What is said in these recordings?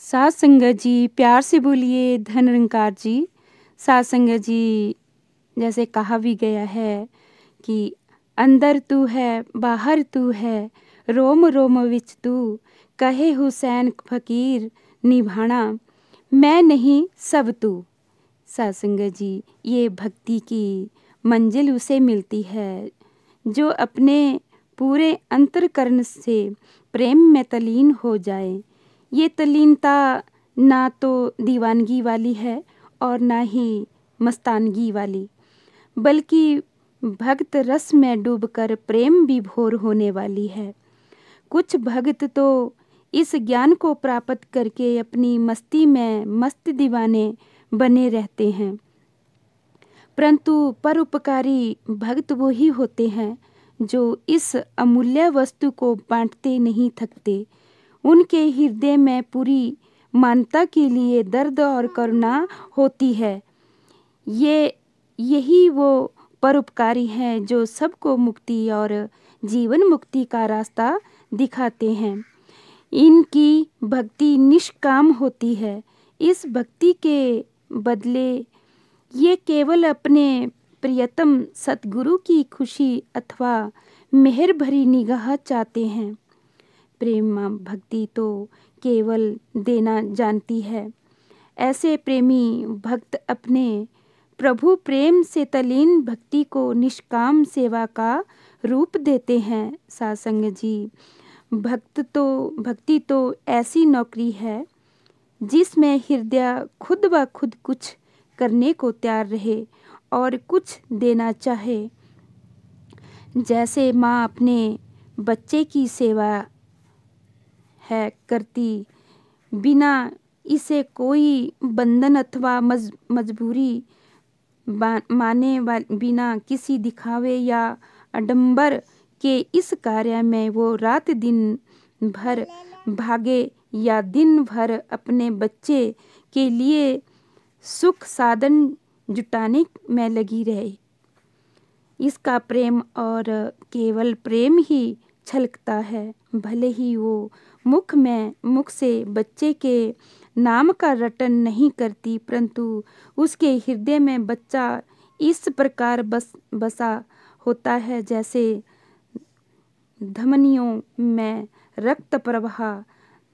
सात संगत जी, प्यार से बोलिए धन निरंकार जी। सात संगत जी, जैसे कहा भी गया है कि अंदर तू है बाहर तू है, रोम रोम विच तू, कहे हुसैन फकीर निभाना, मैं नहीं सब तू। सात संगत जी, ये भक्ति की मंजिल उसे मिलती है जो अपने पूरे अंतःकरण से प्रेम में तल्लीन हो जाए। ये तल्लीनता ना तो दीवानगी वाली है और ना ही मस्तानगी वाली, बल्कि भक्त रस में डूबकर प्रेम विभोर होने वाली है। कुछ भक्त तो इस ज्ञान को प्राप्त करके अपनी मस्ती में मस्त दीवाने बने रहते हैं, परंतु परोपकारी भक्त वो ही होते हैं जो इस अमूल्य वस्तु को बांटते नहीं थकते। उनके हृदय में पूरी मानवता के लिए दर्द और करुणा होती है। यही वो परोपकारी हैं जो सबको मुक्ति और जीवन मुक्ति का रास्ता दिखाते हैं। इनकी भक्ति निष्काम होती है। इस भक्ति के बदले ये केवल अपने प्रियतम सतगुरु की खुशी अथवा मेहर भरी निगाह चाहते हैं। प्रेम भक्ति तो केवल देना जानती है। ऐसे प्रेमी भक्त अपने प्रभु प्रेम से तल्लीन भक्ति को निष्काम सेवा का रूप देते हैं। सासंग जी, भक्ति तो ऐसी नौकरी है जिसमें हृदय खुद ब खुद कुछ करने को तैयार रहे और कुछ देना चाहे। जैसे माँ अपने बच्चे की सेवा है करती, बिना इसे कोई बंधन अथवा मजबूरी माने बिना किसी दिखावे या आडंबर के इस कार्य में वो रात दिन भर भागे या दिन भर अपने बच्चे के लिए सुख साधन जुटाने में लगी रहे। इसका प्रेम और केवल प्रेम ही छलकता है। भले ही वो मुख से बच्चे के नाम का रटन नहीं करती, परंतु उसके हृदय में बच्चा इस प्रकार बसा होता है जैसे धमनियों में रक्त प्रवाह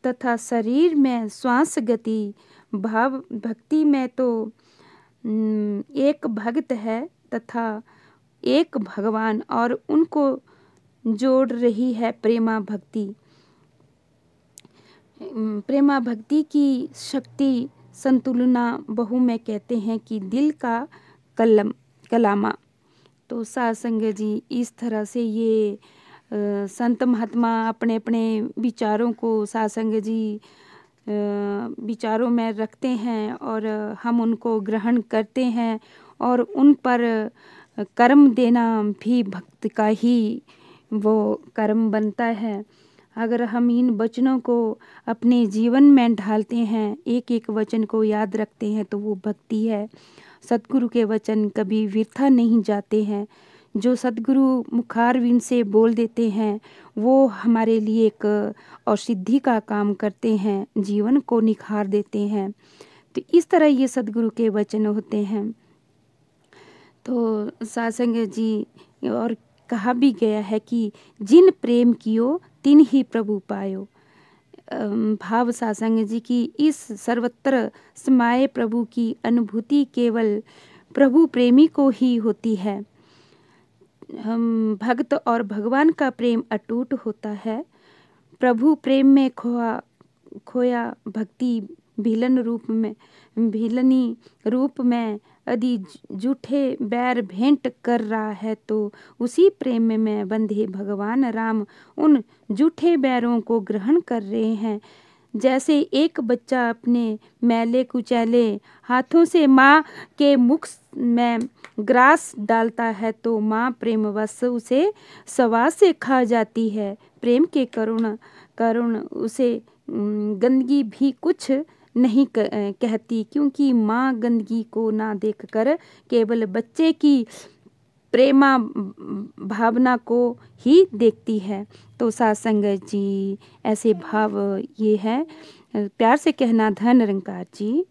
तथा शरीर में श्वास गति। भाव भक्ति में तो एक भक्त है तथा एक भगवान, और उनको जोड़ रही है प्रेमा भक्ति। प्रेमा भक्ति की शक्ति संतुलना बहु में कहते हैं कि दिल का कलामा। तो सासंग जी, इस तरह से ये संत महात्मा अपने अपने विचारों को सासंग जी विचारों में रखते हैं और हम उनको ग्रहण करते हैं, और उन पर कर्म देना भी भक्त का ही वो कर्म बनता है। अगर हम इन वचनों को अपने जीवन में ढालते हैं, एक एक वचन को याद रखते हैं, तो वो भक्ति है। सतगुरु के वचन कभी व्यर्थ नहीं जाते हैं। जो सतगुरु मुखारविंद से बोल देते हैं वो हमारे लिए एक औषधि का काम करते हैं, जीवन को निखार देते हैं। तो इस तरह ये सतगुरु के वचन होते हैं। तो सासंग जी, और कहा भी गया है कि जिन प्रेम कियो तिन ही प्रभु पायो। भाव सासंग जी की इस सर्वत्र समाये प्रभु की अनुभूति केवल प्रभु प्रेमी को ही होती है। हम भक्त और भगवान का प्रेम अटूट होता है। प्रभु प्रेम में खोया भक्ति भीलनी रूप में यदि झूठे बैर भेंट कर रहा है, तो उसी प्रेम में बंधे भगवान राम उन झूठे बैरों को ग्रहण कर रहे हैं। जैसे एक बच्चा अपने मैले कुचैले हाथों से माँ के मुख में ग्रास डालता है, तो माँ प्रेमवश उसे स्वाद से खा जाती है। प्रेम के करुण उसे गंदगी भी कुछ नहीं कहती, क्योंकि माँ गंदगी को ना देखकर केवल बच्चे की प्रेमा भावना को ही देखती है। तो साथ संगत जी ऐसे भाव ये है। प्यार से कहना धन निरंकार जी।